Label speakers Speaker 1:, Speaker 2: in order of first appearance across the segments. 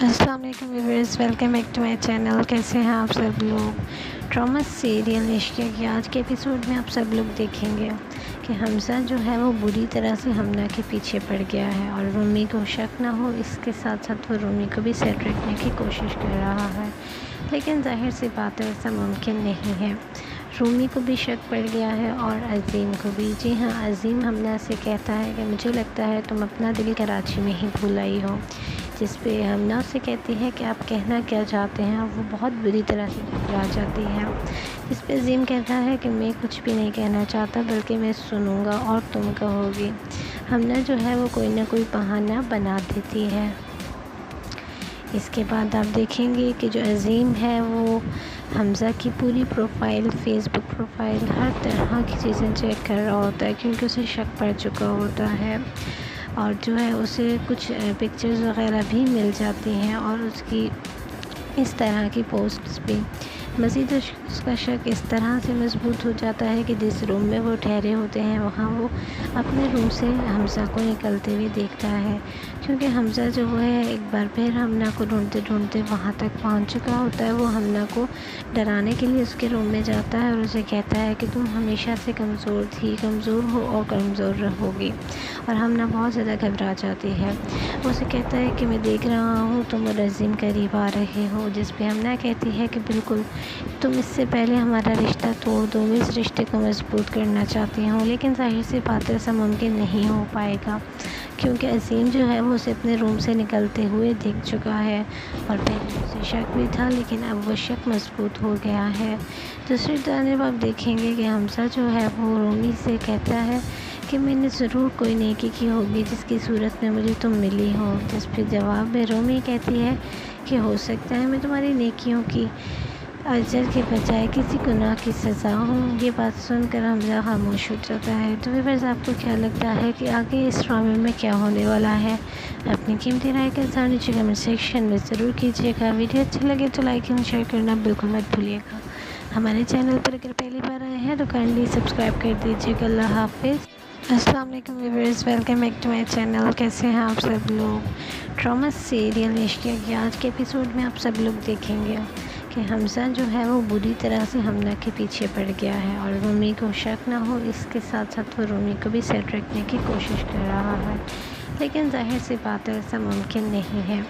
Speaker 1: السلام علیکم viewers, welcome back to my channel. کیسے ہیں آپ سب لوگ؟ ڈرامہ سیریل عشقیہ کی آج کے ایپیسوڈ میں آپ سب لوگ دیکھیں گے کہ حمزہ جو ہے وہ بری طرح سے حمدہ کے پیچھے پڑ گیا ہے اور رومی کو شک نہ ہو، اس کے ساتھ ساتھ وہ رومی کو بھی سیٹ رکھنے کی کوشش کر رہا ہے، لیکن ظاہر سی بات ہے ایسا ممکن نہیں ہے۔ رومی کو بھی شک پڑ گیا ہے اور عظیم کو بھی۔ جی ہاں، عظیم حمدہ سے کہتا ہے کہ مجھے لگتا ہے تم اپنا دل کراچی میں ہی بھول آئی ہو، جس پہ حمدہ سے کہتی ہے کہ آپ کہنا کیا چاہتے ہیں، اور وہ بہت بری طرح سے گھبرا جاتی ہے۔ اس پہ عظیم کہتا ہے کہ میں کچھ بھی نہیں کہنا چاہتا، بلکہ میں سنوں گا اور تم کہو گی۔ حمدہ جو ہے وہ کوئی نہ کوئی بہانہ بنا دیتی ہے۔ اس کے بعد آپ دیکھیں گے کہ جو عظیم ہے وہ حمزہ کی پوری پروفائل، فیس بک پروفائل، ہر طرح کی چیزیں چیک کر رہا ہوتا ہے، کیونکہ اسے شک پڑ چکا ہوتا ہے، اور جو ہے اسے کچھ پکچرز وغیرہ بھی مل جاتی ہیں اور اس کی اس طرح کی پوسٹس بھی۔ مزید اس کا شک اس طرح سے مضبوط ہو جاتا ہے کہ جس روم میں وہ ٹھہرے ہوتے ہیں وہاں وہ اپنے روم سے حمزہ کو نکلتے ہوئے دیکھتا ہے، کیونکہ حمزہ جو وہ ہے ایک بار پھر حمدہ کو ڈھونڈتے ڈھونڈتے وہاں تک پہنچ چکا ہوتا ہے۔ وہ حمدہ کو ڈرانے کے لیے اس کے روم میں جاتا ہے اور اسے کہتا ہے کہ تم ہمیشہ سے کمزور تھی، کمزور ہو اور کمزور رہو گی، اور حمدہ بہت زیادہ گھبرا جاتی ہے۔ وہ اسے کہتا ہے کہ میں دیکھ رہا ہوں تم اور عظیم قریب آ رہے ہو، جس پہ حمدہ کہتی ہے کہ بالکل، تم اس سے پہلے ہمارا رشتہ توڑ دو، میں اس رشتے کو مضبوط کرنا چاہتی ہوں، لیکن ظاہر سی بات ہے ایسا ممکن نہیں ہو پائے گا، کیونکہ عظیم جو ہے وہ اسے اپنے روم سے نکلتے ہوئے دیکھ چکا ہے، اور پہلے اسے شک بھی تھا لیکن اب وہ شک مضبوط ہو گیا ہے۔ دوسری جانب آپ دیکھیں گے کہ حمزہ جو ہے وہ رومی سے کہتا ہے کہ میں نے ضرور کوئی نیکی کی ہوگی جس کی صورت میں مجھے تم ملی ہو، جس پہ جواب میں رومی کہتی ہے کہ ہو سکتا ہے میں تمہاری نیکیوں کی اجر کے بجائے کسی گناہ کی سزا ہوں۔ یہ بات سن کر حمزہ خاموش ہو جاتا ہے۔ تو ویورز، آپ کو کیا لگتا ہے کہ آگے اس ڈرامے میں کیا ہونے والا ہے؟ اپنی قیمتی رائے کا اظہار نیچے کمنٹ سیکشن میں ضرور کیجیے گا۔ ویڈیو اچھا لگے تو لائک اینڈ شیئر کرنا بالکل مت بھولیے گا۔ ہمارے چینل پر اگر پہلی بار آئے ہیں تو کائنڈلی سبسکرائب کر دیجیے گا۔ اللہ حافظ۔ السلام علیکم viewers, welcome back to my channel. کیسے ہیں آپ سب لوگ؟ ڈرامہ سیریل عشقیہ کی آج کے ایپیسوڈ میں آپ سب لوگ دیکھیں گے کہ حمزہ جو ہے وہ بری طرح سے حمدہ کے پیچھے پڑ گیا ہے اور رومی کو شک نہ ہو، اس کے ساتھ ساتھ وہ رومی کو بھی سیٹ رکھنے کی کوشش کر رہا ہے، لیکن ظاہر سی بات ہے ایسا ممکن نہیں ہے۔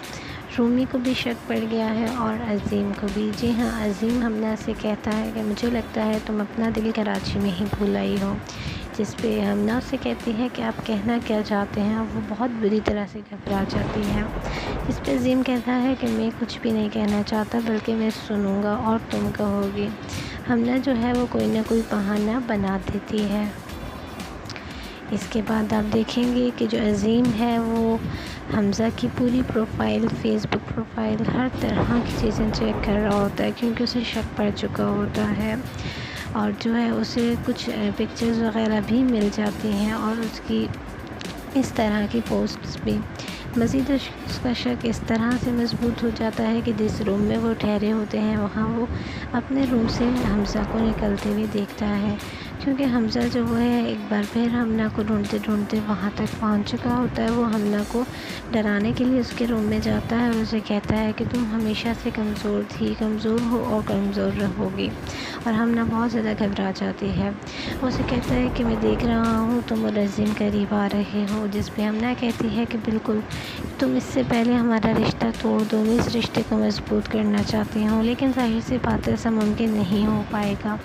Speaker 1: رومی کو بھی شک پڑ گیا ہے اور عظیم کو بھی۔ جی ہاں، عظیم حمدہ سے کہتا ہے کہ مجھے لگتا ہے تم اپنا دل کراچی میں ہی بھول آئی ہو، جس پہ حمدہ سے کہتی ہے کہ آپ کہنا کیا چاہتے ہیں، اور وہ بہت بری طرح سے گھبرا جاتی ہے۔ اس پہ عظیم کہتا ہے کہ میں کچھ بھی نہیں کہنا چاہتا، بلکہ میں سنوں گا اور تم کہو گی۔ حمدہ جو ہے وہ کوئی نہ کوئی بہانہ بنا دیتی ہے۔ اس کے بعد آپ دیکھیں گے کہ جو عظیم ہے وہ حمزہ کی پوری پروفائل، فیس بک پروفائل، ہر طرح کی چیزیں چیک کر رہا ہوتا ہے، کیونکہ اسے شک پڑ چکا ہوتا ہے، اور جو ہے اسے کچھ پکچرز وغیرہ بھی مل جاتی ہیں اور اس کی اس طرح کی پوسٹس بھی۔ مزید اس کا شک اس طرح سے مضبوط ہو جاتا ہے کہ جس روم میں وہ ٹھہرے ہوتے ہیں وہاں وہ اپنے روم سے حمزہ کو نکلتے ہوئے دیکھتا ہے، کیونکہ حمزہ جو وہ ہے ایک بار پھر حمدہ کو ڈھونڈتے ڈھونڈتے وہاں تک پہنچ چکا ہوتا ہے۔ وہ حمدہ کو ڈرانے کے لیے اس کے روم میں جاتا ہے اور اسے کہتا ہے کہ تم ہمیشہ سے کمزور تھی، کمزور ہو اور کمزور رہو گی، اور حمدہ بہت زیادہ گھبرا جاتی ہے۔ وہ اسے کہتا ہے کہ میں دیکھ رہا ہوں تم اور عظیم قریب آ رہے ہو، جس پہ حمدہ کہتی ہے کہ بالکل، تم اس سے پہلے ہمارا رشتہ توڑ دو، میں اس رشتے کو مضبوط کرنا چاہتی ہوں، لیکن ظاہر سی بات ہے ایسا ممکن نہیں ہو پائے گا،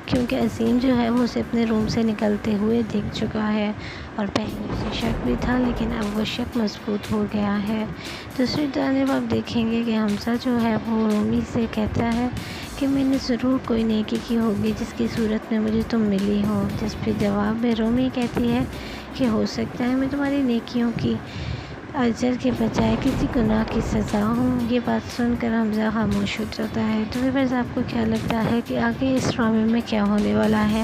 Speaker 1: کیونکہ عظیم جو ہے وہ اسے اپنے روم سے نکلتے ہوئے دیکھ چکا ہے، اور پہلے اسے شک بھی تھا لیکن اب وہ شک مضبوط ہو گیا ہے۔ دوسری جانب آپ دیکھیں گے کہ حمزہ جو ہے وہ رومی سے کہتا ہے کہ میں نے ضرور کوئی نیکی کی ہوگی جس کی صورت میں مجھے تم ملی ہو، جس پہ جواب میں رومی کہتی ہے کہ ہو سکتا ہے میں تمہاری نیکیوں کی اجر کے بجائے کسی گناہ کی سزا ہوں۔ یہ بات سن کر حمزہ خاموش ہو جاتا ہے۔ تو ویورز، آپ کو کیا لگتا ہے کہ آگے اس ڈرامے میں کیا ہونے والا ہے؟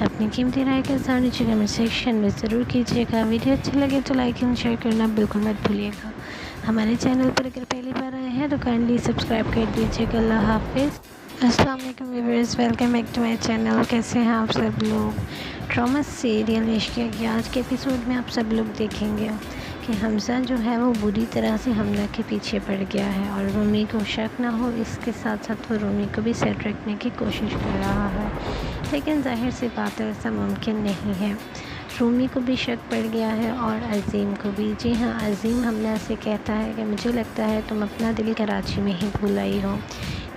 Speaker 1: اپنی قیمتی رائے کا اظہار نیچے کمنٹ سیکشن میں ضرور کیجیے گا۔ ویڈیو اچھا لگے تو لائک اینڈ شیئر کرنا بالکل مت بھولیے گا۔ ہمارے چینل پر اگر پہلی بار آئے ہیں تو کائنڈلی سبسکرائب کر دیجیے گا۔ اللہ حافظ۔ السلام علیکم viewers, welcome back to my channel. کیسے ہیں آپ سب لوگ؟ ڈرامہ سیریل عشقیہ کی آج کے ایپیسوڈ میں آپ سب لوگ دیکھیں گے کہ حمزہ جو ہے وہ بری طرح سے حمزہ کے پیچھے پڑ گیا ہے اور رومی کو شک نہ ہو اس کے ساتھ ساتھ وہ رومی کو بھی سیٹ رکھنے کی کوشش کر رہا ہے، لیکن ظاہر سی بات ہے ایسا ممکن نہیں ہے۔ رومی کو بھی شک پڑ گیا ہے اور عظیم کو بھی۔ جی ہاں، عظیم حمزہ سے کہتا ہے کہ مجھے لگتا ہے تم اپنا دل کراچی میں ہی بھول آئی ہو،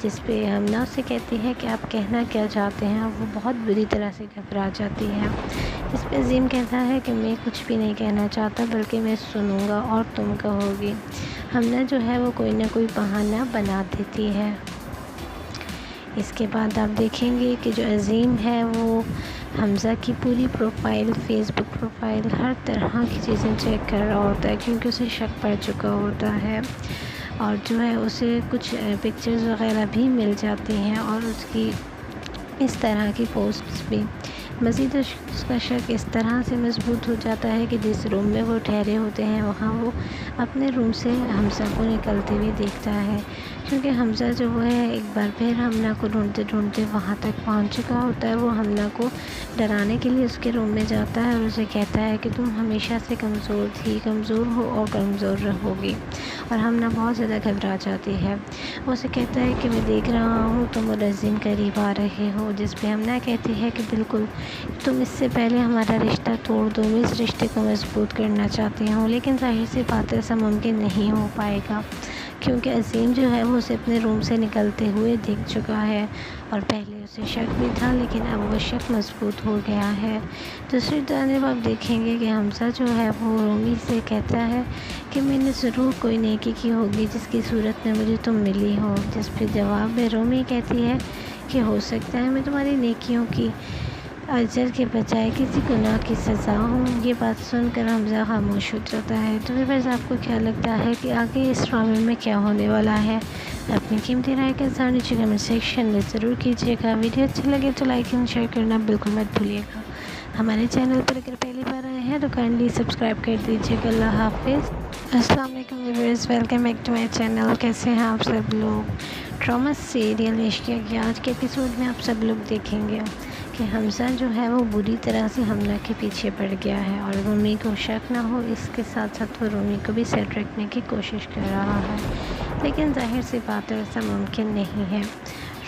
Speaker 1: جس پہ حمزہ اسے کہتی ہے کہ آپ کہنا کیا چاہتے ہیں، وہ بہت بری طرح سے گھبرا جاتی ہے، جس پہ عظیم کہتا ہے کہ میں کچھ بھی نہیں کہنا چاہتا بلکہ میں سنوں گا اور تم کہو گی۔ حمزہ جو ہے وہ کوئی نہ کوئی بہانہ بنا دیتی ہے۔ اس کے بعد آپ دیکھیں گے کہ جو عظیم ہے وہ حمزہ کی پوری پروفائل، فیس بک پروفائل، ہر طرح کی چیزیں چیک کر رہا ہوتا ہے کیونکہ اسے شک پڑ چکا ہوتا ہے، اور جو ہے اسے کچھ پکچرز وغیرہ بھی مل جاتی ہیں اور اس کی اس طرح کی پوسٹس بھی۔ مزید اس کا شک اس طرح سے مضبوط ہو جاتا ہے کہ جس روم میں وہ ٹھہرے ہوتے ہیں وہاں وہ اپنے روم سے حمزہ کو نکلتے ہوئے دیکھتا ہے، کیونکہ حمزہ جو وہ ہے ایک بار پھر حمزہ کو ڈھونڈتے ڈھونڈتے وہاں تک پہنچ چکا ہوتا ہے۔ وہ حمزہ کو ڈرانے کے لیے اس کے روم میں جاتا ہے اور اسے کہتا ہے کہ تم ہمیشہ سے کمزور تھی، کمزور ہو اور کمزور رہو گی، اور حمزہ بہت زیادہ گھبرا جاتی ہے۔ وہ اسے کہتا ہے کہ میں دیکھ رہا ہوں تم اور عظیم قریب آ رہے ہو، جس پہ حمزہ کہتی ہے کہ بالکل، تم اس سے پہلے ہمارا رشتہ توڑ دو، میں اس رشتے کو مضبوط کرنا چاہتی ہوں، لیکن ظاہر سی بات ایسا ممکن نہیں ہو پائے گا کیونکہ عظیم جو ہے وہ اسے اپنے روم سے نکلتے ہوئے دیکھ چکا ہے، اور پہلے اسے شک بھی تھا لیکن اب وہ شک مضبوط ہو گیا ہے۔ دوسری جانب آپ دیکھیں گے کہ حمزہ جو ہے وہ رومی سے کہتا ہے کہ میں نے ضرور کوئی نیکی کی ہوگی جس کی صورت میں مجھے تم ملی ہو، جس پہ جواب میں رومی کہتی ہے کہ ہو سکتا ہے میں تمہاری نیکیوں کی اجر کے بجائے کسی گناہ کی سزا ہوں۔ یہ بات سن کر حمزہ خاموش ہو جاتا ہے۔ تو ویورز، آپ کو کیا لگتا ہے کہ آگے اس ڈرامے میں کیا ہونے والا ہے؟ اپنی قیمتی رائے کے ساتھ نیچے کمنٹ سیکشن میں ضرور کیجیے گا۔ ویڈیو اچھی لگے تو لائک اینڈ شیئر کرنا بالکل مت بھولیے گا۔ ہمارے چینل پر اگر پہلی بار آئے ہیں تو کائنڈلی سبسکرائب کر دیجیے گا۔ اللہ حافظ۔ السلام علیکم viewers, welcome back to my channel. کیسے ہیں آپ سب لوگ؟ ڈرامہ سیریل عشق کی آج کے ایپیسوڈ میں آپ سب لوگ دیکھیں گے کہ حمزہ جو ہے وہ بری طرح سے حمزہ کے پیچھے پڑ گیا ہے اور رومی کو شک نہ ہو اس کے ساتھ ساتھ وہ رومی کو بھی سیٹ رکھنے کی کوشش کر رہا ہے، لیکن ظاہر سی بات ہے ایسا ممکن نہیں ہے۔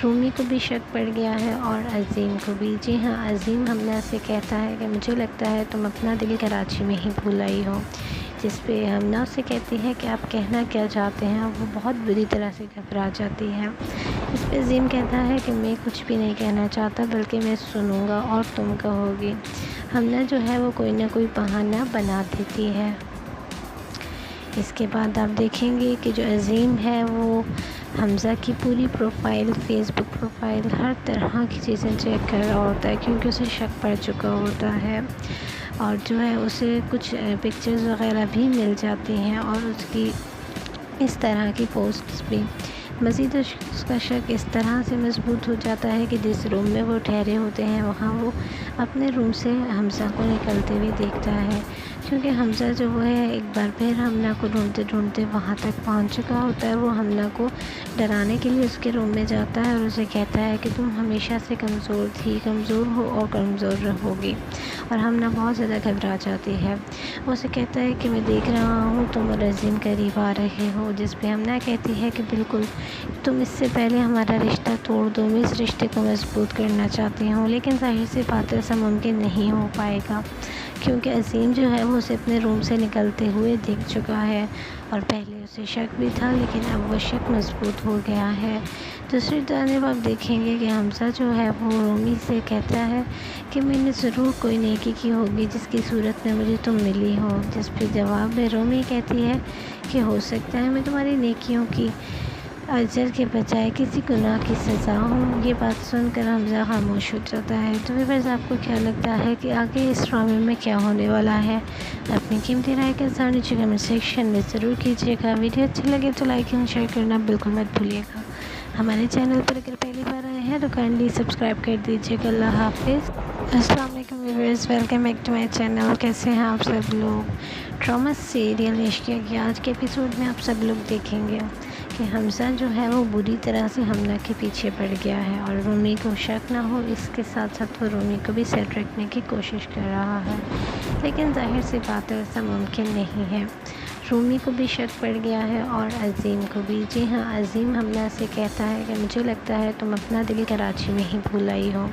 Speaker 1: رومی کو بھی شک پڑ گیا ہے اور عظیم کو بھی۔ جی ہاں، عظیم حمزہ سے کہتا ہے کہ مجھے لگتا ہے تم اپنا دل کراچی میں ہی بھول آئی ہو، جس پہ حمزہ اسے کہتی ہے کہ آپ کہنا کیا چاہتے ہیں، وہ بہت بری طرح سے گھبرا جاتی ہے۔ اس پہ عظیم کہتا ہے کہ میں کچھ بھی نہیں کہنا چاہتا بلکہ میں سنوں گا اور تم کہو گی۔ حمزہ جو ہے وہ کوئی نہ کوئی بہانہ بنا دیتی ہے۔ اس کے بعد آپ دیکھیں گے کہ جو عظیم ہے وہ حمزہ کی پوری پروفائل، فیس بک پروفائل، ہر طرح کی چیزیں چیک کر رہا ہوتا ہے کیونکہ اسے شک پڑ چکا ہوتا ہے، اور جو ہے اسے کچھ پکچرز وغیرہ بھی مل جاتی ہیں اور اس کی اس طرح کی پوسٹس بھی۔ مزید اس کا شک اس طرح سے مضبوط ہو جاتا ہے کہ جس روم میں وہ ٹھہرے ہوتے ہیں وہاں وہ اپنے روم سے حمزہ کو نکلتے ہوئے دیکھتا ہے، کیونکہ حمزہ جو وہ ہے ایک بار پھر حمزہ کو ڈھونڈتے ڈھونڈتے وہاں تک پہنچ چکا ہوتا ہے۔ وہ حمزہ کو ڈرانے کے لیے اس کے روم میں جاتا ہے اور اسے کہتا ہے کہ تم ہمیشہ سے کمزور تھی، کمزور ہو اور کمزور رہو گی، اور حمزہ بہت زیادہ گھبرا جاتی ہے۔ وہ اسے کہتا ہے کہ میں دیکھ رہا ہوں تم اور عظیم قریب آ رہے ہو، جس پہ حمزہ کہتی ہے کہ بالکل، تم اس سے پہلے ہمارا رشتہ توڑ دو، میں اس رشتے کو مضبوط کرنا چاہتی ہوں، لیکن ظاہر سی بات ایسا ممکن نہیں ہو پائے گا کیونکہ عظیم جو ہے وہ اسے اپنے روم سے نکلتے ہوئے دیکھ چکا ہے، اور پہلے اسے شک بھی تھا لیکن اب وہ شک مضبوط ہو گیا ہے۔ دوسری جانب آپ دیکھیں گے کہ حمزہ جو ہے وہ رومی سے کہتا ہے کہ میں نے ضرور کوئی نیکی کی ہوگی جس کی صورت میں مجھے تم ملی ہو، جس پہ جواب میں رومی کہتی ہے کہ ہو سکتا ہے میں تمہاری نیکیوں کی اجر کے بجائے کسی گناہ کی سزا ہوں۔ یہ بات سن کر حمزہ خاموش ہو جاتا ہے۔ تو ویورز، آپ کو کیا لگتا ہے کہ آگے اس ڈرامے میں کیا ہونے والا ہے؟ اپنی قیمتی رائے کے ساتھ نیچے کمنٹ سیکشن میں ضرور کیجیے گا۔ ویڈیو اچھی لگے تو لائک اینڈ شیئر کرنا بالکل مت بھولیے گا۔ ہمارے چینل پر اگر پہلی بار آئے ہیں تو کائنڈلی سبسکرائب کر دیجیے گا۔ اللہ حافظ۔ السلام علیکم viewers, welcome back to my channel. کیسے ہیں آپ سب لوگ؟ ڈرامہ سیریل عشق کی آج کے ایپیسوڈ میں آپ سب لوگ دیکھیں گے کہ حمزہ جو ہے وہ بری طرح سے حمزہ کے پیچھے پڑ گیا ہے اور رومی کو شک نہ ہو، اس کے ساتھ ساتھ وہ رومی کو بھی سیٹ رکھنے کی کوشش کر رہا ہے، لیکن ظاہر سی بات ہے ایسا ممکن نہیں ہے۔ رومی کو بھی شک پڑ گیا ہے اور عظیم کو بھی۔ جی ہاں، عظیم حمزہ سے کہتا ہے کہ مجھے لگتا ہے تم اپنا دل کراچی میں ہی بھول آئی ہو،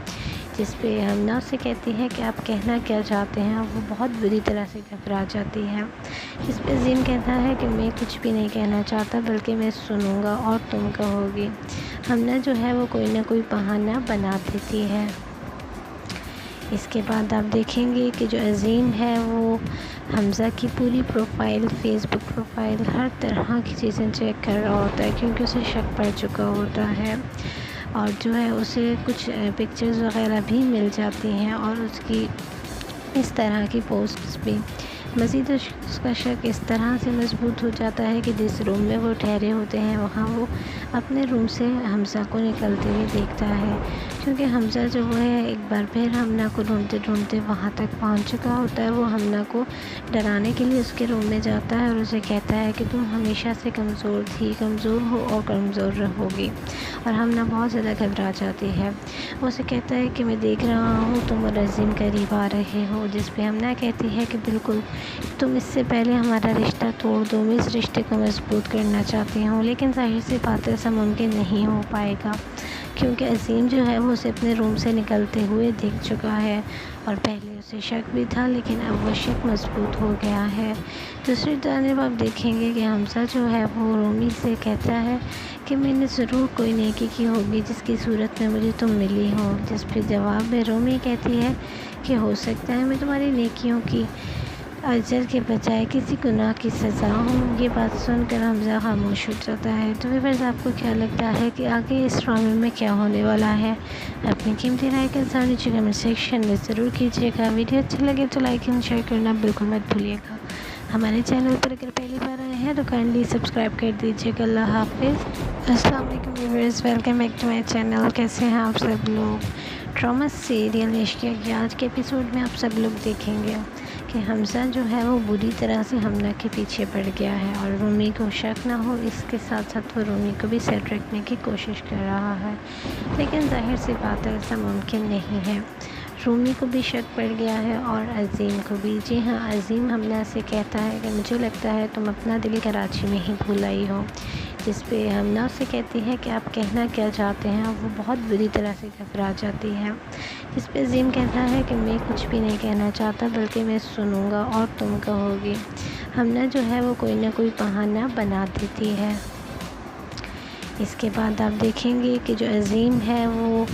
Speaker 1: جس پہ حمزہ سے کہتی ہے کہ آپ کہنا کیا چاہتے ہیں، اور وہ بہت بری طرح سے گھبرا جاتی ہے، جس پہ عظیم کہتا ہے کہ میں کچھ بھی نہیں کہنا چاہتا، بلکہ میں سنوں گا اور تم کہو گی۔ حمزہ جو ہے وہ کوئی نہ کوئی بہانہ بنا دیتی ہے۔ اس کے بعد آپ دیکھیں گے کہ جو عظیم ہے وہ حمزہ کی پوری پروفائل، فیس بک پروفائل، ہر طرح کی چیزیں چیک کر رہا ہوتا ہے، کیونکہ اسے شک پڑ چکا ہوتا ہے، اور جو ہے اسے کچھ پکچرز وغیرہ بھی مل جاتی ہیں اور اس کی اس طرح کی پوسٹس بھی۔ مزید اس کا شک اس طرح سے مضبوط ہو جاتا ہے کہ جس روم میں وہ ٹھہرے ہوتے ہیں وہاں وہ اپنے روم سے حمزہ کو نکلتے ہوئے دیکھتا ہے، کیونکہ حمزہ جو وہ ہے ایک بار پھر حمزہ کو ڈھونڈتے ڈھونڈتے وہاں تک پہنچ چکا ہوتا ہے۔ وہ حمزہ کو ڈرانے کے لیے اس کے روم میں جاتا ہے اور اسے کہتا ہے کہ تم ہمیشہ سے کمزور تھی، کمزور ہو اور کمزور رہو گی، اور حمزہ بہت زیادہ گھبرا جاتی ہے۔ وہ اسے کہتا ہے کہ میں دیکھ رہا ہوں تم اور عظیم قریب آ رہے ہو، جس پہ حمزہ کہتی ہے کہ بالکل، تم اس سے پہلے ہمارا رشتہ توڑ دو، میں اس رشتے کو مضبوط کرنا چاہتی ہوں، لیکن ظاہر سی بات ہے ایسا ممکن نہیں ہو پائے گا، کیونکہ عظیم جو ہے وہ اسے اپنے روم سے نکلتے ہوئے دیکھ چکا ہے، اور پہلے اسے شک بھی تھا لیکن اب وہ شک مضبوط ہو گیا ہے۔ دوسری جانب آپ دیکھیں گے کہ حمزہ جو ہے وہ رومی سے کہتا ہے کہ میں نے ضرور کوئی نیکی کی ہوگی جس کی صورت میں مجھے تم ملی ہو، جس پہ جواب میں رومی کہتی ہے کہ ہو سکتا ہے میں تمہاری نیکیوں کی اجر کے بجائے کسی گناہ کی سزا ہوں۔ یہ بات سن کر حمزہ خاموش ہو جاتا ہے۔ تو ویورز، آپ کو کیا لگتا ہے کہ آگے اس ڈرامے میں کیا ہونے والا ہے؟ اپنی قیمتی رائے کے ساتھ نیچے کمنٹ سیکشن میں ضرور کیجیے گا۔ ویڈیو اچھی لگے تو لائک اینڈ شیئر کرنا بالکل مت بھولیے گا۔ ہمارے چینل پر اگر پہلی بار آئے ہیں تو کائنڈلی سبسکرائب کر دیجیے گا۔ اللہ حافظ۔ السلام علیکم viewers, welcome back to my channel. کیسے ہیں آپ سب لوگ؟ ڈرامہ سیریل عشقیہ کے آج کے ایپیسوڈ میں آپ سب لوگ دیکھیں گے کہ حمزہ جو ہے وہ بری طرح سے حمزہ کے پیچھے پڑ گیا ہے اور رومی کو شک نہ ہو، اس کے ساتھ ساتھ وہ رومی کو بھی سیٹ رکھنے کی کوشش کر رہا ہے، لیکن ظاہر سی بات ہے ایسا ممکن نہیں ہے۔ رومی کو بھی شک پڑ گیا ہے اور عظیم کو بھی۔ جی ہاں، عظیم حمزہ سے کہتا ہے کہ مجھے لگتا ہے تم اپنا دل کراچی میں ہی بھول آئی ہو، جس پہ حمزہ سے کہتی ہے کہ آپ کہنا کیا چاہتے ہیں، اور وہ بہت بری طرح سے گھبرا جاتی ہے، جس پہ عظیم کہتا ہے کہ میں کچھ بھی نہیں کہنا چاہتا، بلکہ میں سنوں گا اور تم کہو گی۔ حمزہ جو ہے وہ کوئی نہ کوئی بہانہ بنا دیتی ہے۔ اس کے بعد آپ دیکھیں گے کہ جو عظیم ہے وہ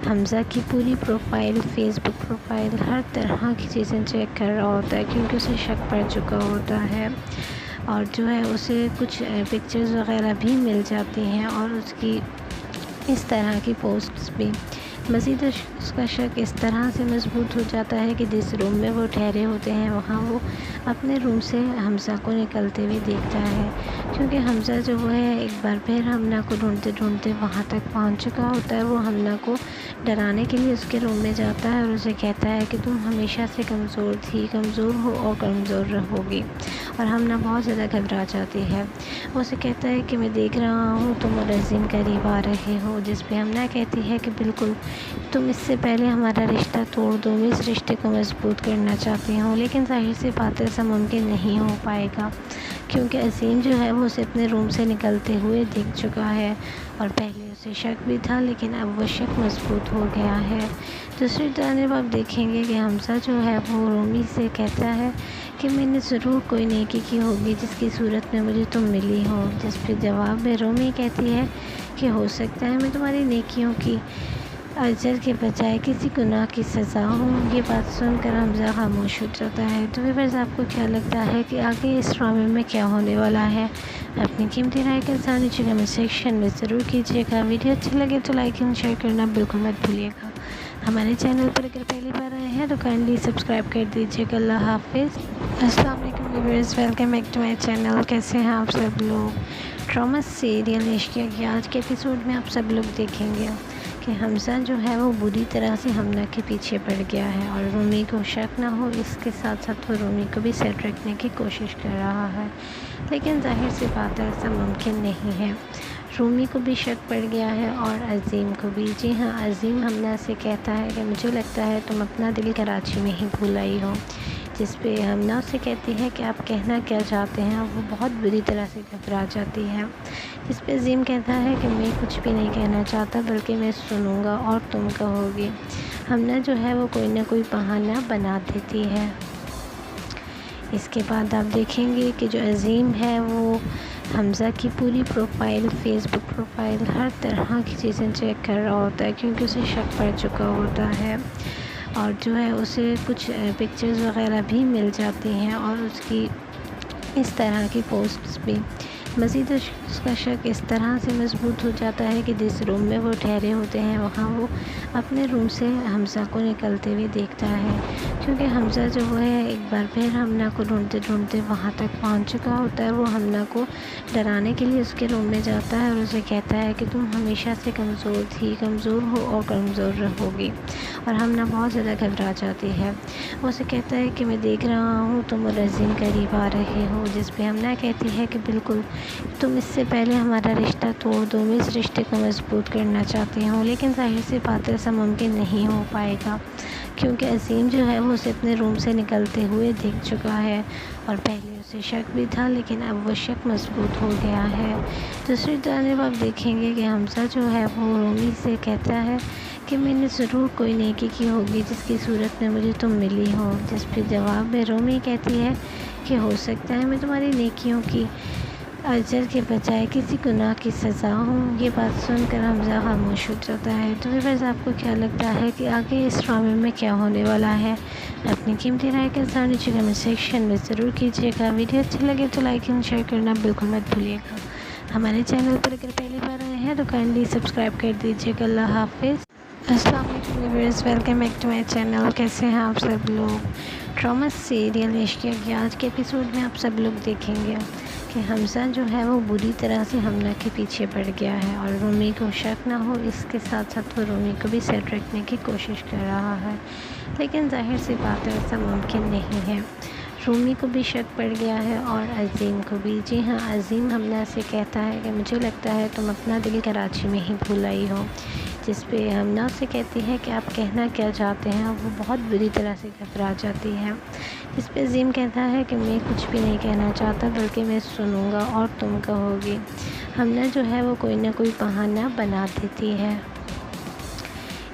Speaker 1: حمزہ کی پوری پروفائل، فیس بک پروفائل، ہر طرح کی چیزیں چیک کر رہا ہوتا ہے، کیونکہ اسے شک پڑ چکا ہوتا ہے، اور جو ہے اسے کچھ پکچرز وغیرہ بھی مل جاتی ہیں اور اس کی اس طرح کی پوسٹس بھی۔ مزید اس کا شک اس طرح سے مضبوط ہو جاتا ہے کہ جس روم میں وہ ٹھہرے ہوتے ہیں وہاں وہ اپنے روم سے حمزہ کو نکلتے ہوئے دیکھتا ہے، کیونکہ حمزہ جو وہ ہے ایک بار پھر حمزہ کو ڈھونڈتے ڈھونڈتے وہاں تک پہنچ چکا ہوتا ہے۔ وہ حمزہ کو ڈرانے کے لیے اس کے روم میں جاتا ہے اور اسے کہتا ہے کہ تم ہمیشہ سے کمزور تھی، کمزور ہو اور کمزور رہو گی، اور حمزہ بہت زیادہ گھبرا جاتی ہے۔ وہ اسے کہتا ہے کہ میں دیکھ رہا ہوں تم اور عظیم قریب آ رہے ہو، جس پہ حمزہ کہتی ہے کہ بالکل، تم اس سے پہلے ہمارا رشتہ توڑ دو، میں اس رشتے کو مضبوط کرنا چاہتی ہوں، لیکن ظاہر سی بات ہے ایسا ممکن نہیں ہو پائے گا، کیونکہ عظیم جو ہے وہ اسے اپنے روم سے نکلتے ہوئے دیکھ چکا ہے، اور پہلے اسے شک بھی تھا لیکن اب وہ شک مضبوط ہو گیا ہے۔ دوسری جانب آپ دیکھیں گے کہ حمزہ جو ہے وہ رومی سے کہتا ہے کہ میں نے ضرور کوئی نیکی کی ہوگی جس کی صورت میں مجھے تم ملی ہو، جس پہ جواب میں رومی کہتی ہے کہ ہو سکتا ہے میں تمہاری نیکیوں کی اجر کے بجائے کسی گناہ کی سزا ہوں۔ یہ بات سن کر حمزہ خاموش ہو جاتا ہے۔ تو ویورز، آپ کو کیا لگتا ہے کہ آگے اس ڈرامے میں کیا ہونے والا ہے؟ اپنی قیمتی رائے کے ساتھ نیچے کمنٹ سیکشن میں ضرور کیجیے گا۔ ویڈیو اچھی لگے تو لائک اینڈ شیئر کرنا بالکل مت بھولیے گا۔ ہمارے چینل پر اگر پہلی بار آئے ہیں تو کائنڈلی سبسکرائب کر دیجیے گا۔ اللہ حافظ۔ السلام علیکم viewers, welcome back to my channel. کیسے ہیں آپ سب لوگ؟ ڈرامہ سیریل عشقیہ کے آج کے ایپیسوڈ میں آپ سب لوگ دیکھیں گے کہ حمزہ جو ہے وہ بری طرح سے حمزہ کے پیچھے پڑ گیا ہے اور رومی کو شک نہ ہو، اس کے ساتھ ساتھ وہ رومی کو بھی سیٹ رکھنے کی کوشش کر رہا ہے، لیکن ظاہر سی بات ہے ایسا ممکن نہیں ہے۔ رومی کو بھی شک پڑ گیا ہے اور عظیم کو بھی۔ جی ہاں، عظیم ہمنا سے کہتا ہے کہ مجھے لگتا ہے تم اپنا دل کراچی میں ہی بھول آئی ہو، جس پہ ہمنا اسے کہتی ہے کہ آپ کہنا کیا چاہتے ہیں، وہ بہت بری طرح سے گھبرا جاتی ہے، جس پہ عظیم کہتا ہے کہ میں کچھ بھی نہیں کہنا چاہتا بلکہ میں سنوں گا اور تم کہو گی۔ ہمنا جو ہے وہ کوئی نہ کوئی بہانہ بنا دیتی ہے۔ اس کے بعد آپ دیکھیں گے کہ جو عظیم ہے وہ حمزہ کی پوری پروفائل، فیس بک پروفائل، ہر طرح کی چیزیں چیک کر رہا ہوتا ہے کیونکہ اسے شک پڑ چکا ہوتا ہے، اور جو ہے اسے کچھ پکچرز وغیرہ بھی مل جاتی ہیں اور اس کی اس طرح کی پوسٹس بھی۔ مزید اس کا شک اس طرح سے مضبوط ہو جاتا ہے کہ جس روم میں وہ ٹھہرے ہوتے ہیں وہاں وہ اپنے روم سے حمزہ کو نکلتے ہوئے دیکھتا ہے، کیونکہ حمزہ جو وہ ہے ایک بار پھر ہمنا کو ڈھونڈتے ڈھونڈتے وہاں تک پہنچ چکا ہوتا ہے۔ وہ ہمنا کو ڈرانے کے لیے اس کے روم میں جاتا ہے اور اسے کہتا ہے کہ تم ہمیشہ سے کمزور تھی، کمزور ہو اور کمزور رہو گی، اور ہمنا بہت زیادہ گھبرا جاتی ہے۔ وہ اسے کہتا ہے کہ میں دیکھ رہا ہوں تم اور عظیم قریب آ رہے ہو، جس پہ ہمنا کہتی ہے کہ بالکل، تم اس سے پہلے ہمارا رشتہ توڑ دو، میں اس رشتے کو مضبوط کرنا چاہتی ہوں، لیکن ظاہر سی بات ایسا ممکن نہیں ہو پائے گا، کیونکہ عظیم جو ہے وہ اسے اپنے روم سے نکلتے ہوئے دیکھ چکا ہے، اور پہلے اسے شک بھی تھا لیکن اب وہ شک مضبوط ہو گیا ہے۔ دوسری جانب آپ دیکھیں گے کہ حمزہ جو ہے وہ رومی سے کہتا ہے کہ میں نے ضرور کوئی نیکی کی ہوگی جس کی صورت میں مجھے تم ملی ہو، جس پہ جواب میں رومی کہتی ہے کہ ہو سکتا ہے میں تمہاری نیکیوں کی اجر کے بجائے کسی گناہ کی سزا ہوں۔ یہ بات سن کر حمزہ خاموش ہو جاتا ہے۔ تو ویورز، آپ کو کیا لگتا ہے کہ آگے اس ڈرامے میں کیا ہونے والا ہے؟ اپنی قیمتی رائے کے ساتھ نیچے کمنٹ سیکشن میں ضرور کیجیے گا۔ ویڈیو اچھی لگے تو لائک اینڈ شیئر کرنا بالکل مت بھولیے گا۔ ہمارے چینل پر اگر پہلی بار آئے ہیں تو کائنڈلی سبسکرائب کر دیجیے گا۔ اللہ حافظ۔ السلام علیکم viewers, welcome back to my channel. کیسے ہیں آپ سب لوگ؟ ڈرامہ سیریل عشق کی آج کے ایپیسوڈ میں آپ سب لوگ دیکھیں گے کہ حمزہ جو ہے وہ بری طرح سے ہمنا کے پیچھے پڑ گیا ہے، اور رومی کو شک نہ ہو اس کے ساتھ ساتھ وہ رومی کو بھی سیٹ رکھنے کی کوشش کر رہا ہے، لیکن ظاہر سی بات ہے ایسا ممکن نہیں ہے۔ رومی کو بھی شک پڑ گیا ہے اور عظیم کو بھی۔ جی ہاں، عظیم ہمنا سے کہتا ہے کہ مجھے لگتا ہے تم اپنا دل کراچی میں ہی بھول آئی ہو، جس پہ ہمنا اسے کہتی ہے کہ آپ کہنا کیا چاہتے ہیں، وہ بہت بری طرح سے گھبرا جاتی ہے، جس پہ عظیم کہتا ہے کہ میں کچھ بھی نہیں کہنا چاہتا بلکہ میں سنوں گا اور تم کہو گی۔ ہمنا جو ہے وہ کوئی نہ کوئی بہانہ بنا دیتی ہے۔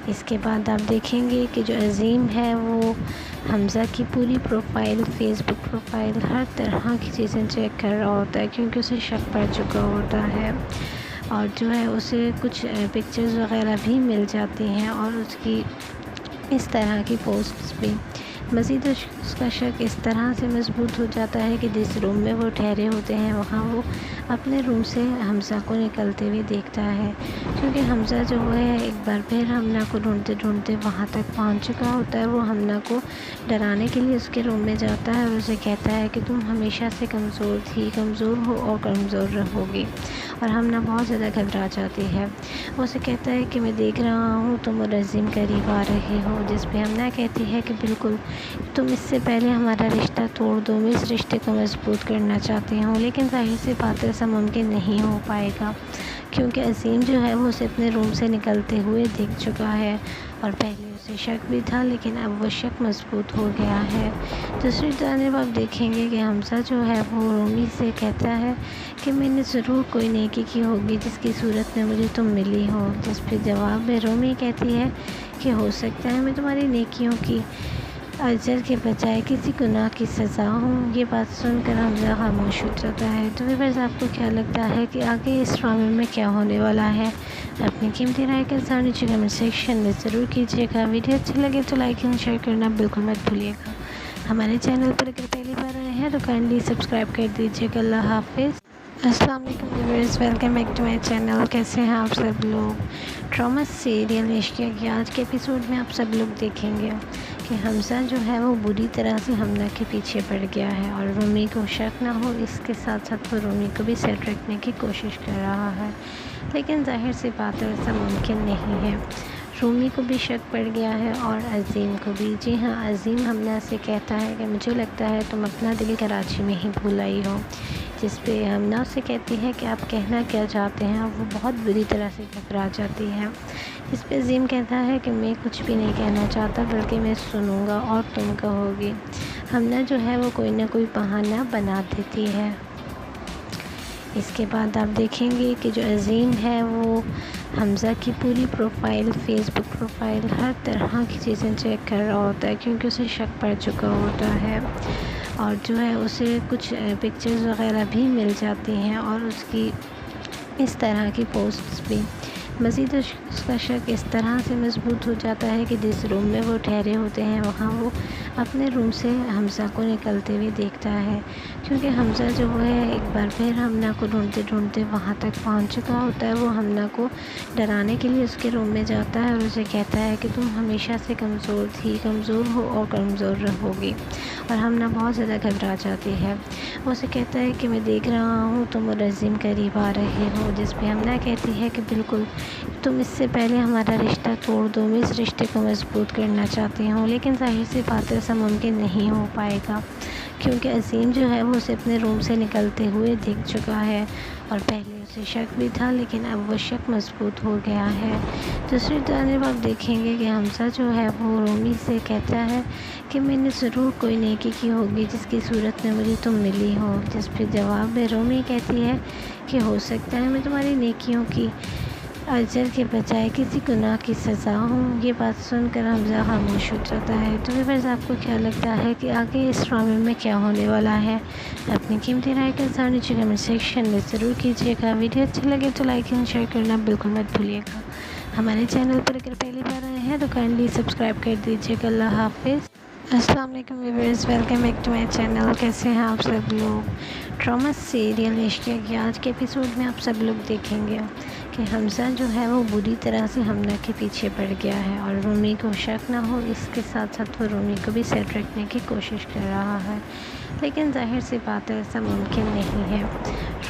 Speaker 1: اس کے بعد آپ دیکھیں گے کہ جو عظیم ہے وہ حمزہ کی پوری پروفائل، فیس بک پروفائل، ہر طرح کی چیزیں چیک کر رہا ہوتا ہے کیونکہ اسے شک پڑ چکا ہوتا ہے، اور جو ہے اسے کچھ پکچرز وغیرہ بھی مل جاتی ہیں اور اس کی اس طرح کی پوسٹس بھی۔ مزید اس کا شک اس طرح سے مضبوط ہو جاتا ہے کہ جس روم میں وہ ٹھہرے ہوتے ہیں وہاں وہ اپنے روم سے حمزہ کو نکلتے ہوئے دیکھتا ہے، کیونکہ حمزہ جو وہ ہے ایک بار پھر ہمنا کو ڈھونڈتے ڈھونڈتے وہاں تک پہنچ چکا ہوتا ہے۔ وہ ہمنا کو ڈرانے کے لیے اس کے روم میں جاتا ہے اور اسے کہتا ہے کہ تم ہمیشہ سے کمزور تھی، کمزور ہو اور کمزور رہو گی، اور ہمنا بہت زیادہ گھبرا جاتی ہے۔ وہ اسے کہتا ہے کہ میں دیکھ رہا ہوں تم اور عظیم قریب آ رہے ہو، جس پہ ہمنا کہتی ہے کہ بالکل، تم اس سے پہلے ہمارا رشتہ توڑ دو، میں اس رشتے کو مضبوط کرنا چاہتی ہوں، لیکن ظاہر سی بات ایسا ممکن نہیں ہو پائے گا، کیونکہ عظیم جو ہے وہ اسے اپنے روم سے نکلتے ہوئے دیکھ چکا ہے، اور پہلے اسے شک بھی تھا لیکن اب وہ شک مضبوط ہو گیا ہے۔ دوسری جانب آپ دیکھیں گے کہ حمزہ جو ہے وہ رومی سے کہتا ہے کہ میں نے ضرور کوئی نیکی کی ہوگی جس کی صورت میں مجھے تم ملی ہو، جس پہ جواب میں رومی کہتی ہے کہ ہو سکتا ہے میں تمہاری نیکیوں کی اجر کے بجائے کسی گناہ کی سزا ہوں۔ یہ بات سن کر حمزہ خاموش ہو جاتا ہے۔ تو ویورز، آپ کو کیا لگتا ہے کہ آگے اس ڈرامے میں کیا ہونے والا ہے؟ اپنی قیمتی رائے کے ساتھ نیچے کمنٹ سیکشن میں ضرور کیجیے گا۔ ویڈیو اچھی لگے تو لائک اینڈ شیئر کرنا بالکل مت بھولیے گا۔ ہمارے چینل پر اگر پہلی بار آئے ہیں تو کائنڈلی سبسکرائب کر دیجیے گا۔ اللہ حافظ۔ السلام علیکم viewers, welcome back to my channel. کیسے ہیں آپ سب لوگ؟ ڈرامہ سیریل عشق کی آج کے ایپیسوڈ میں آپ سب لوگ دیکھیں گے کہ حمزہ جو ہے وہ بری طرح سے ہمنا کے پیچھے پڑ گیا ہے، اور رومی کو شک نہ ہو اس کے ساتھ ساتھ وہ رومی کو بھی سیٹ رکھنے کی کوشش کر رہا ہے، لیکن ظاہر سی بات ہے ایسا ممکن نہیں ہے۔ رومی کو بھی شک پڑ گیا ہے اور عظیم کو بھی۔ جی ہاں، عظیم ہمنا سے کہتا ہے کہ مجھے لگتا ہے تم اپنا دل کراچی میں ہی بھول آئی ہو، جس پہ ہمنا اسے کہتی ہے کہ آپ کہنا کیا چاہتے ہیں، اور وہ بہت بری طرح سے گھبرا جاتی ہے۔ اس پہ عظیم کہتا ہے کہ میں کچھ بھی نہیں کہنا چاہتا، بلکہ میں سنوں گا اور تم کہو گی۔ ہمنا جو ہے وہ کوئی نہ کوئی بہانہ بنا دیتی ہے۔ اس کے بعد آپ دیکھیں گے کہ جو عظیم ہے وہ حمزہ کی پوری پروفائل، فیس بک پروفائل، ہر طرح کی چیزیں چیک کر رہا ہوتا ہے، کیونکہ اسے شک پڑ چکا ہوتا ہے، اور جو ہے اسے کچھ پکچرز وغیرہ بھی مل جاتی ہیں، اور اس کی اس طرح کی پوسٹس بھی۔ مزید اس کا شک اس طرح سے مضبوط ہو جاتا ہے کہ جس روم میں وہ ٹھہرے ہوتے ہیں وہاں وہ اپنے روم سے حمزہ کو نکلتے ہوئے دیکھتا ہے، کیونکہ حمزہ جو ہے ایک بار پھر ہمنا کو ڈھونڈتے ڈھونڈتے وہاں تک پہنچ چکا ہوتا ہے۔ وہ ہمنا کو ڈرانے کے لیے اس کے روم میں جاتا ہے اور اسے کہتا ہے کہ تم ہمیشہ سے کمزور ہو اور کمزور رہو گی، اور ہمنا بہت زیادہ گھبرا جاتی ہے۔ وہ اسے کہتا ہے کہ میں دیکھ رہا ہوں تم اور عظیم قریب آ رہے ہو، جس پہ ہمنا کہتی ہے کہ بالکل، تم اس سے پہلے ہمارا رشتہ توڑ دو، میں اس رشتے کو مضبوط کرنا چاہتی ہوں، لیکن ظاہر سی بات ایسا ممکن نہیں ہو پائے گا، کیونکہ عظیم جو ہے وہ اسے اپنے روم سے نکلتے ہوئے دیکھ چکا ہے، اور پہلے اسے شک بھی تھا، لیکن اب وہ شک مضبوط ہو گیا ہے۔ دوسری جانب آپ دیکھیں گے کہ حمزہ جو ہے وہ رومی سے کہتا ہے کہ میں نے ضرور کوئی نیکی کی ہوگی جس کی صورت میں مجھے تم ملی ہو، جس پہ جواب میں رومی کہتی ہے کہ ہو سکتا ہے میں تمہاری نیکیوں کی اجر کے بجائے کسی گناہ کی سزا ہوں۔ یہ بات سن کر حمزہ خاموش ہو جاتا ہے۔ تو ویورز، آپ کو کیا لگتا ہے کہ آگے اس ڈرامے میں کیا ہونے والا ہے؟ اپنی قیمتی رائے کے ساتھ نیچے کمنٹ سیکشن میں ضرور کیجیے گا۔ ویڈیو اچھی لگے تو لائک اینڈ شیئر کرنا بالکل مت بھولیے گا۔ ہمارے چینل پر اگر پہلی بار آئے ہیں تو کائنڈلی سبسکرائب کر دیجیے گا۔ اللہ حافظ۔ السلام علیکم viewers, welcome back to my channel. کیسے ہیں آپ سب لوگ؟ ڈرامہ سیریل عشقیہ کی آج کے ایپیسوڈ میں آپ سب لوگ دیکھیں گے کہ حمزہ جو ہے وہ بری طرح سے ہمنا کے پیچھے پڑ گیا ہے، اور رومی کو شک نہ ہو اس کے ساتھ ساتھ وہ رومی کو بھی سیٹ رکھنے کی کوشش کر رہا ہے، لیکن ظاہر سی بات ہے ایسا ممکن نہیں ہے۔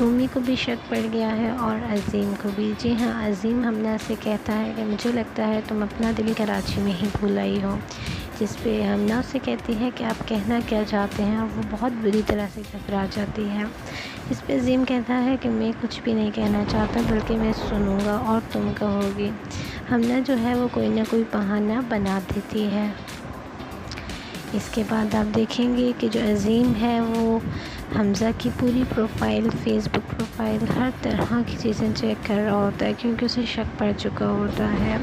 Speaker 1: رومی کو بھی شک پڑ گیا ہے اور عظیم کو بھی۔ جی ہاں، عظیم ہمنا سے کہتا ہے کہ مجھے لگتا ہے تم اپنا دل کراچی میں ہی بھول آئی ہو، جس پہ ہمنا اسے کہتی ہے کہ آپ کہنا کیا چاہتے ہیں، اور وہ بہت بری طرح سے گھبرا جاتی ہے۔ اس پہ عظیم کہتا ہے کہ میں کچھ بھی نہیں کہنا چاہتا، بلکہ میں سنوں گا اور تم کہو گی۔ ہمنا جو ہے وہ کوئی نہ کوئی بہانہ بنا دیتی ہے۔ اس کے بعد آپ دیکھیں گے کہ جو عظیم ہے وہ حمزہ کی پوری پروفائل، فیس بک پروفائل، ہر طرح کی چیزیں چیک کر رہا ہوتا ہے، کیونکہ اسے شک پڑ چکا ہوتا ہے،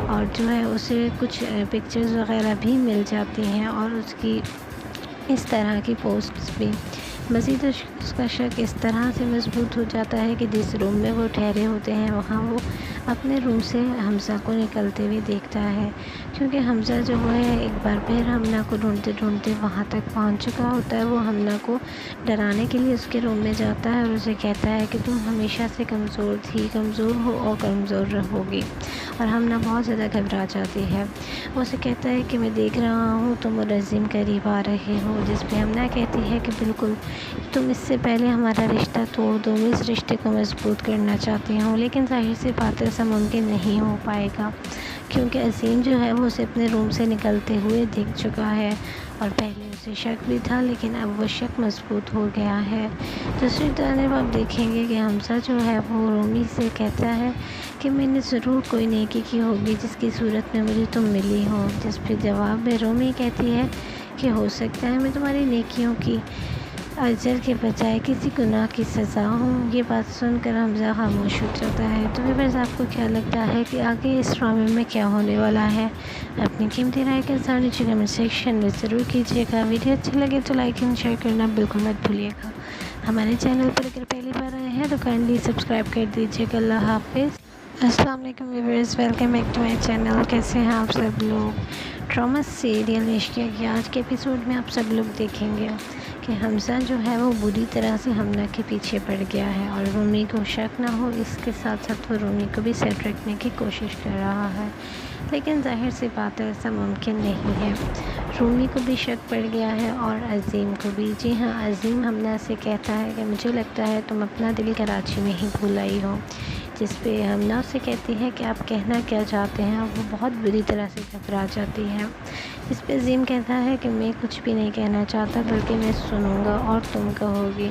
Speaker 1: اور جو ہے اسے کچھ پکچرز وغیرہ بھی مل جاتی ہیں، اور اس کی اس طرح کی پوسٹس بھی۔ مزید اس کا شک اس طرح سے مضبوط ہو جاتا ہے کہ جس روم میں وہ ٹھہرے ہوتے ہیں وہاں وہ اپنے روم سے حمزہ کو نکلتے ہوئے دیکھتا ہے، کیونکہ حمزہ جو ہے ایک بار پھر ہمنا کو ڈھونڈتے ڈھونڈتے وہاں تک پہنچ چکا ہوتا ہے۔ وہ ہمنا کو ڈرانے کے لیے اس کے روم میں جاتا ہے اور اسے کہتا ہے کہ تم ہمیشہ سے کمزور ہو اور کمزور رہو گی، اور ہمنا بہت زیادہ گھبرا جاتی ہے۔ وہ اسے کہتا ہے کہ میں دیکھ رہا ہوں تم اور عظیم قریب آ رہے ہو، جس پہ ہمنا کہتی ہے کہ بالکل، تم اس سے پہلے ہمارا رشتہ توڑ دو، میں اس رشتے کو مضبوط کرنا چاہتی ہوں، لیکن ظاہر سی بات ایسا ممکن نہیں ہو پائے گا، کیونکہ عظیم جو ہے وہ اسے اپنے روم سے نکلتے ہوئے دیکھ چکا ہے، اور پہلے اسے شک بھی تھا، لیکن اب وہ شک مضبوط ہو گیا ہے۔ دوسری جانب آپ دیکھیں گے کہ حمزہ جو ہے وہ رومی سے کہتا ہے کہ میں نے ضرور کوئی نیکی کی ہوگی جس کی صورت میں مجھے تم ملی ہو، جس پہ جواب میں رومی کہتی ہے کہ ہو سکتا ہے میں تمہاری نیکیوں کی اجر کے بجائے کسی گناہ کی سزا ہوں۔ یہ بات سن کر حمزہ خاموش ہو جاتا ہے۔ تو ویورز، آپ کو کیا لگتا ہے کہ آگے اس ڈرامے میں کیا ہونے والا ہے؟ اپنی قیمتی رائے کے ساتھ نیچے کمنٹ سیکشن میں ضرور کیجیے گا۔ ویڈیو اچھی لگے تو لائک اینڈ شیئر کرنا بالکل مت بھولیے گا۔ ہمارے چینل پر اگر پہلی بار آئے ہیں تو کائنڈلی سبسکرائب کر دیجیے گا۔ اللہ حافظ۔ السلام علیکم viewers, welcome back to my channel. کیسے ہیں آپ سب لوگ؟ ڈرامہ سیریل عشقیہ کی آج کے ایپیسوڈ میں آپ سب لوگ دیکھیں گے کہ حمزہ جو ہے وہ بری طرح سے ہمنا کے پیچھے پڑ گیا ہے، اور رومی کو شک نہ ہو اس کے ساتھ ساتھ وہ رومی کو بھی سیٹ رکھنے کی کوشش کر رہا ہے، لیکن ظاہر سی بات ہے ایسا ممکن نہیں ہے۔ رومی کو بھی شک پڑ گیا ہے اور عظیم کو بھی۔ جی ہاں، عظیم ہمنا سے کہتا ہے کہ مجھے لگتا ہے تم اپنا دل کراچی میں ہی بھول آئی ہو، جس پہ ہمنا اسے کہتی ہے کہ آپ کہنا کیا چاہتے ہیں، اور وہ بہت بری طرح سے گھبرا جاتی ہے۔ اس پہ عظیم کہتا ہے کہ میں کچھ بھی نہیں کہنا چاہتا، بلکہ میں سنوں گا اور تم کہو گی۔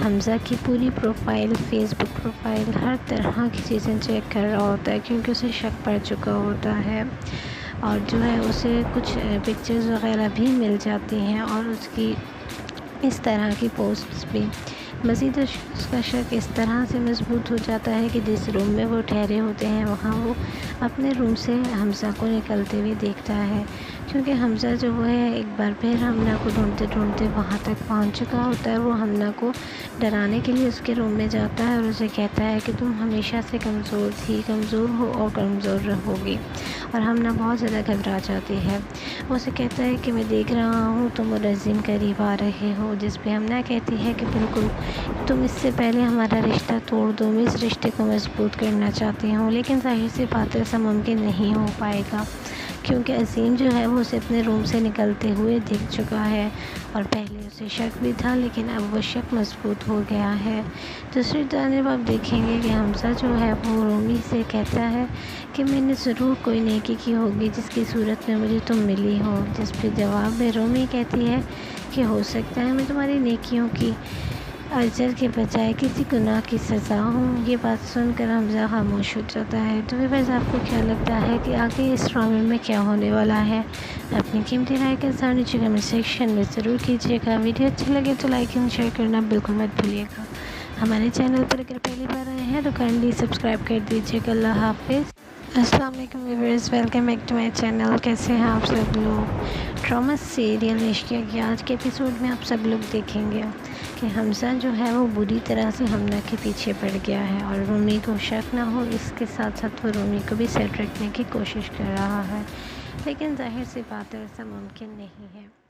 Speaker 1: حمزہ کی پوری پروفائل، فیس بک پروفائل، ہر طرح کی چیزیں چیک کر رہا ہوتا ہے کیونکہ اسے شک پڑ چکا ہوتا ہے، اور جو ہے اسے کچھ پکچرز وغیرہ بھی مل جاتی ہیں اور اس کی اس طرح کی پوسٹس بھی۔ مزید اس کا شک اس طرح سے مضبوط ہو جاتا ہے کہ جس روم میں وہ ٹھہرے ہوتے ہیں وہاں وہ اپنے روم سے حمزہ کو نکلتے ہوئے دیکھتا ہے، کیونکہ حمزہ جو وہ ہے ایک بار پھر ہمنا کو ڈھونڈتے ڈھونڈتے وہاں تک پہنچ چکا ہوتا ہے۔ وہ ہمنا کو ڈرانے کے لیے اس کے روم میں جاتا ہے اور اسے کہتا ہے کہ تم ہمیشہ سے کمزور ہو اور کمزور رہو گی، اور ہمنا بہت زیادہ گھبرا جاتی ہے۔ وہ اسے کہتا ہے کہ میں دیکھ رہا ہوں تم اور عظیم قریب آ رہے ہو، جس پہ ہمنا کہتی ہے کہ بالکل، تم اس سے پہلے ہمارا رشتہ توڑ دو، میں اس رشتے کو مضبوط کرنا چاہتی ہوں، لیکن ظاہر سی بات ہے ایسا ممکن نہیں ہو پائے گا، کیونکہ عظیم جو ہے وہ اسے اپنے روم سے نکلتے ہوئے دیکھ چکا ہے، اور پہلے اسے شک بھی تھا لیکن اب وہ شک مضبوط ہو گیا ہے۔ دوسری جانب آپ دیکھیں گے کہ حمزہ جو ہے وہ رومی سے کہتا ہے کہ میں نے ضرور کوئی نیکی کی ہوگی جس کی صورت میں مجھے تم ملی ہو، جس پہ جواب میں رومی کہتی ہے کہ ہو سکتا ہے میں تمہاری نیکیوں کی اجر کے بجائے کسی گناہ کی سزا ہوں۔ یہ بات سن کر حمزہ خاموش ہو جاتا ہے۔ تو ویورز، آپ کو کیا لگتا ہے کہ آگے اس ڈرامے میں کیا ہونے والا ہے؟ اپنی قیمتی رائے کے ساتھ نیچے کمنٹ سیکشن میں ضرور کیجیے گا۔ ویڈیو اچھی لگے تو لائک اینڈ شیئر کرنا بالکل مت بھولیے گا۔ ہمارے چینل پر اگر پہلی بار آئے ہیں تو کائنڈلی سبسکرائب کر دیجیے گا۔ اللہ حافظ۔ السلام علیکم viewers, welcome back to my channel. کیسے ہیں آپ سب لوگ؟ ڈرامہ سیریل عشقیہ کی آج کے ایپیسوڈ میں آپ سب لوگ دیکھیں گے کہ حمزہ جو ہے وہ بری طرح سے ہمنا کے پیچھے پڑ گیا ہے، اور رومی کو شک نہ ہو اس کے ساتھ ساتھ وہ رومی کو بھی سیٹ رکھنے کی کوشش کر رہا ہے، لیکن ظاہر سی بات ہے ایسا ممکن نہیں ہے۔